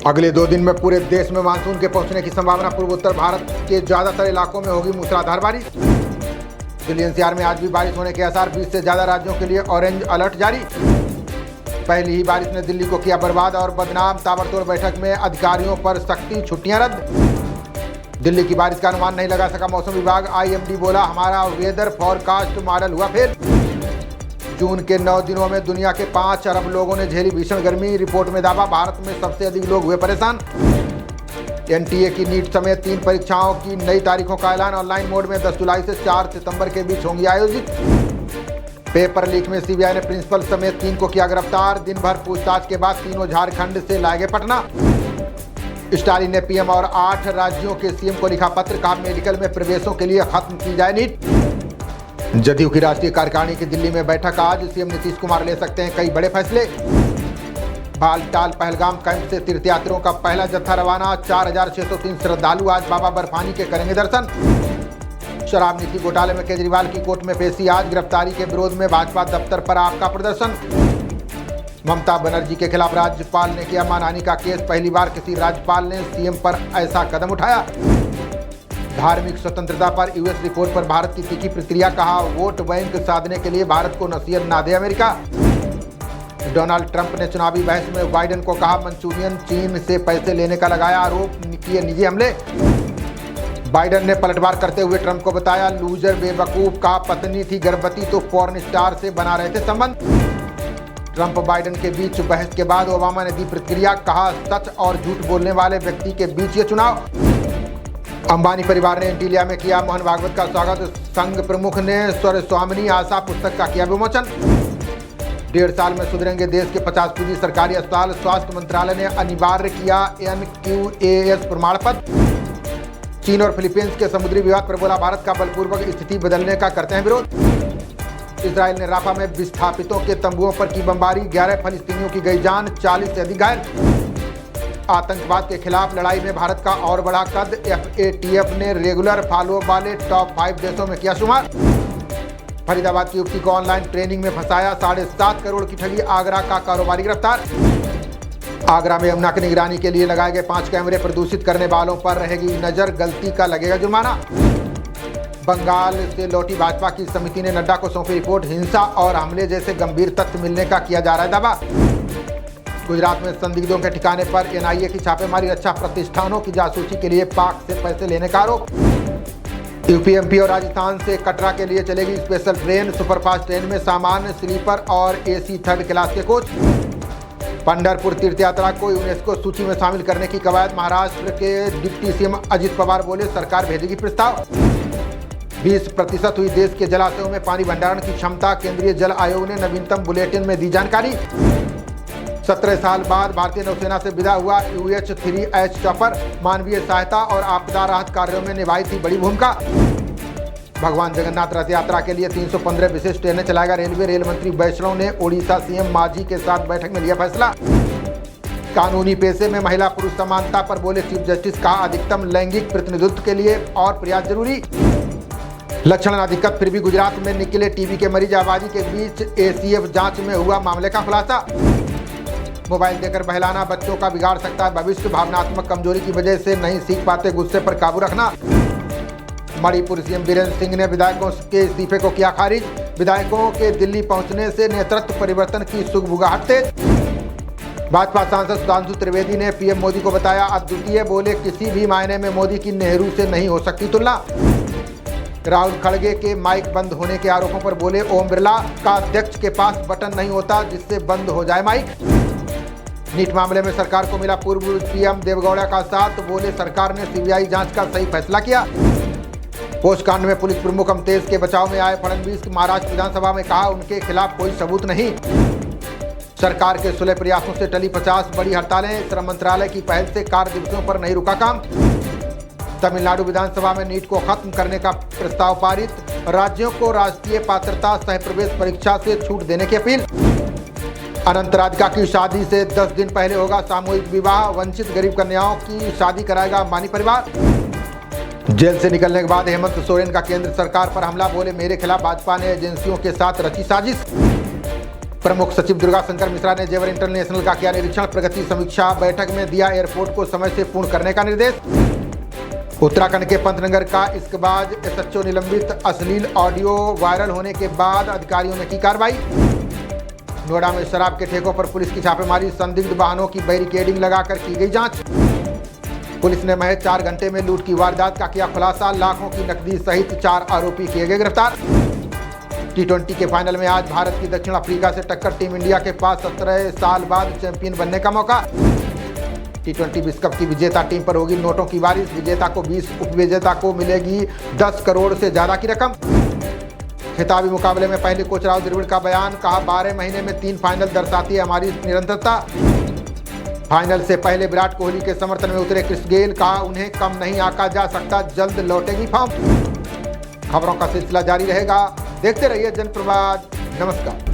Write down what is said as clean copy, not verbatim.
अगले 2 दिन में पूरे देश में मानसून के पहुंचने की संभावना। पूर्वोत्तर भारत के ज्यादातर इलाकों में होगी मूसलाधार बारिश। दिल्ली एनसीआर में आज भी बारिश होने के आसार। 20 से ज्यादा राज्यों के लिए ऑरेंज अलर्ट जारी। पहली ही बारिश ने दिल्ली को किया बर्बाद और बदनाम। ताबड़तोड़ बैठक में अधिकारियों पर सख्ती, छुट्टियां रद्द। दिल्ली की बारिश का अनुमान नहीं लगा सका मौसम विभाग। आईएमडी बोला हमारा वेदर फॉरकास्ट मॉडल हुआ फेल। जून के 9 दिनों में दुनिया के 5 अरब लोगों ने झेली भीषण गर्मी। रिपोर्ट में दावा भारत में सबसे अधिक लोग हुए परेशान। एनटीए की नीट समेत 3 परीक्षाओं की नई तारीखों का ऐलान। ऑनलाइन मोड में 10 जुलाई से 4 सितंबर के बीच होंगी आयोजित। पेपर लीक में सीबीआई ने प्रिंसिपल समेत 3 को किया गिरफ्तार। दिन भर पूछताछ के बाद तीनों झारखंड से लाए गए पटना। स्टालिन ने पीएम और 8 राज्यों के सीएम को लिखा पत्र। कहा मेडिकल में प्रवेशों के लिए खत्म की जाए नीट। जदयू की राष्ट्रीय कार्यकारिणी की दिल्ली में बैठक आज। सीएम नीतीश कुमार ले सकते हैं कई बड़े फैसले। बालटाल पहलगाम कैंप से तीर्थयात्रियों का पहला जत्था रवाना। 4603 श्रद्धालु आज बाबा बर्फानी के करेंगे दर्शन। शराब नीति घोटाले में केजरीवाल की कोर्ट में पेशी आज। गिरफ्तारी के विरोध में भाजपा दफ्तर पर आपका प्रदर्शन। ममता बनर्जी के खिलाफ राज्यपाल ने किया मानहानि का केस। पहली बार किसी राज्यपाल ने सीएम पर ऐसा कदम उठाया। धार्मिक स्वतंत्रता पर यूएस रिपोर्ट पर भारत की तीखी प्रतिक्रिया। कहा वोट बैंक साधने के लिए भारत को नसीहत ना दे अमेरिका। डोनाल्ड ट्रंप ने चुनावी बहस में बाइडेन को कहा मंचूरियन चीन से पैसे लेने का लगाया आरोप। किए निजी हमले। बाइडेन ने पलटवार करते हुए ट्रंप को बताया लूजर बेवकूफ। कहा पत्नी थी गर्भवती तो पॉर्न स्टार से बना रहे थे संबंध। ट्रंप बाइडेन के बीच बहस के बाद ओबामा ने दी प्रतिक्रिया। कहा सच और झूठ बोलने वाले व्यक्ति के बीच ये चुनाव। अंबानी परिवार ने एंटीलिया में किया मोहन भागवत का स्वागत। संघ प्रमुख ने स्वर स्वामिनी आशा पुस्तक का किया विमोचन। 1.5 साल में सुधरेंगे देश के 50 सरकारी अस्पताल। स्वास्थ्य मंत्रालय ने अनिवार्य किया NQAS प्रमाण पत्र। चीन और फिलीपींस के समुद्री विवाद पर बोला भारत का बलपूर्वक स्थिति बदलने का करते हैं विरोध। इजराइल ने राफा में विस्थापितों के तंबुओं पर की बमबारी। 11 फलस्तीनियों की गई जान, 40 से अधिक घायल। आतंकवाद के खिलाफ लड़ाई में भारत का और बड़ा कद। FATF ने रेगुलर फॉलोअप वाले टॉप 5 देशों में किया शुमार। फरीदाबाद की युवती को ऑनलाइन ट्रेनिंग में फंसाया। 7.5 करोड़ की ठगी। आगरा का कारोबारी गिरफ्तार। आगरा में यमुना की निगरानी के लिए लगाए गए 5 कैमरे। प्रदूषित करने वालों पर रहेगी नजर। गलती का लगेगा जुर्माना। बंगाल से लौटी भाजपा की समिति ने नड्डा को सौंपी रिपोर्ट। हिंसा और हमले जैसे गंभीर तथ्य मिलने का किया जा रहा है दावा। गुजरात में संदिग्धों के ठिकाने पर NIA की छापेमारी। रक्षा प्रतिष्ठानों की जासूसी के लिए पाक से पैसे लेने का आरोप। यूपी MP और राजस्थान से कटरा के लिए चलेगी स्पेशल ट्रेन। सुपरफास्ट ट्रेन में सामान्य, स्लीपर और AC 3rd क्लास के कोच। पंढरपुर तीर्थयात्रा को यूनेस्को सूची में शामिल करने की कवायद। महाराष्ट्र के डिप्टी CM अजित पवार बोले सरकार भेजेगी प्रस्ताव। 20% हुई देश के जलाशयों में पानी भंडारण की क्षमता। केंद्रीय जल आयोग ने नवीनतम बुलेटिन में दी जानकारी। 17 साल बाद भारतीय नौसेना से विदा हुआ UH-3H चॉपर। मानवीय सहायता और आपदा राहत कार्यों में निभाई थी बड़ी भूमिका। भगवान जगन्नाथ रथ यात्रा के लिए 315 विशेष ट्रेनें चलाएगा रेलवे। रेल मंत्री वैष्णव ने ओडिशा CM मांझी के साथ बैठक में लिया फैसला। कानूनी पेशे में महिला पुरुष समानता पर बोले चीफ जस्टिस। कहा अधिकतम लैंगिक प्रतिनिधित्व के लिए और प्रयास जरूरी। लक्षण अधिकत फिर भी गुजरात में निकले टीबी के मरीज। आबादी के बीच ACF जांच में हुआ मामले का खुलासा। मोबाइल देकर बहलाना बच्चों का बिगाड़ सकता है भविष्य। भावनात्मक कमजोरी की वजह से नहीं सीख पाते। गुस्से पर काबू रखना। मणिपुर CM बीरेंद्र सिंह ने विधायकों के इस्तीफे को किया खारिज। विधायकों के दिल्ली पहुंचने से नेतृत्व परिवर्तन की सुगबुगाहट तेज। भाजपा सांसद सुधांशु त्रिवेदी ने PM मोदी को बताया अद्वितीय। बोले किसी भी मायने में मोदी की नेहरू से नहीं हो सकती तुलना। राहुल खड़गे के माइक बंद होने के आरोपों पर बोले ओम बिरला का अध्यक्ष के पास बटन नहीं होता जिससे बंद हो जाए माइक। नीट मामले में सरकार को मिला पूर्व PM देवगौड़ा का साथ। बोले सरकार ने CBI जांच का सही फैसला किया। पोस्टकांड में पुलिस प्रमुख अमतेज के बचाव में आए फडणवीस। महाराष्ट्र विधानसभा में कहा उनके खिलाफ कोई सबूत नहीं। सरकार के सुलह प्रयासों से टली 50 बड़ी हड़तालें। श्रम मंत्रालय की पहल से कार्य दिवसों पर नहीं रुका काम। तमिलनाडु विधानसभा में नीट को खत्म करने का प्रस्ताव पारित। राज्यों को राष्ट्रीय पात्रता सह प्रवेश परीक्षा से छूट देने की अपील। अनंत राधिका की शादी से 10 दिन पहले होगा सामूहिक विवाह। वंचित गरीब कन्याओं की शादी कराएगा अंबानी परिवार। जेल से निकलने के बाद हेमंत सोरेन का केंद्र सरकार पर हमला। बोले मेरे खिलाफ भाजपा ने एजेंसियों के साथ रची साजिश। प्रमुख सचिव दुर्गा शंकर मिश्रा ने जेवर इंटरनेशनल का किया निरीक्षण, प्रगति समीक्षा बैठक में दिया एयरपोर्ट को समय से पूर्ण करने का निर्देश। उत्तराखंड के पंतनगर का इश्कबाज एसएचओ निलंबित, अश्लील ऑडियो वायरल होने के बाद अधिकारियों ने की कार्रवाई। नोएडा में शराब के ठेकों पर पुलिस की छापेमारी, संदिग्ध वाहनों की बैरिकेडिंग लगाकर की गई जांच। पुलिस ने महज 4 घंटे में लूट की वारदात का किया खुलासा, लाखों की नकदी सहित 4 आरोपी किए गए गिरफ्तार। T20 के फाइनल में आज भारत की दक्षिण अफ्रीका से टक्कर, टीम इंडिया के पास 17 साल बाद चैंपियन बनने का मौका। T20 विश्व कप की विजेता टीम पर होगी नोटों की बारिश, विजेता को 20, उपविजेता को मिलेगी 10 करोड़ से ज्यादा की रकम। खिताबी मुकाबले में पहले कोच राहुल द्रविड़ का बयान, कहा 12 महीने में 3 फाइनल दर्शाती है हमारी निरंतरता। फाइनल से पहले विराट कोहली के समर्थन में उतरे क्रिस गेल, कहा उन्हें कम नहीं आंका जा सकता, जल्द लौटेगी फॉर्म। खबरों का सिलसिला जारी रहेगा, देखते रहिए जनप्रवाद। नमस्कार।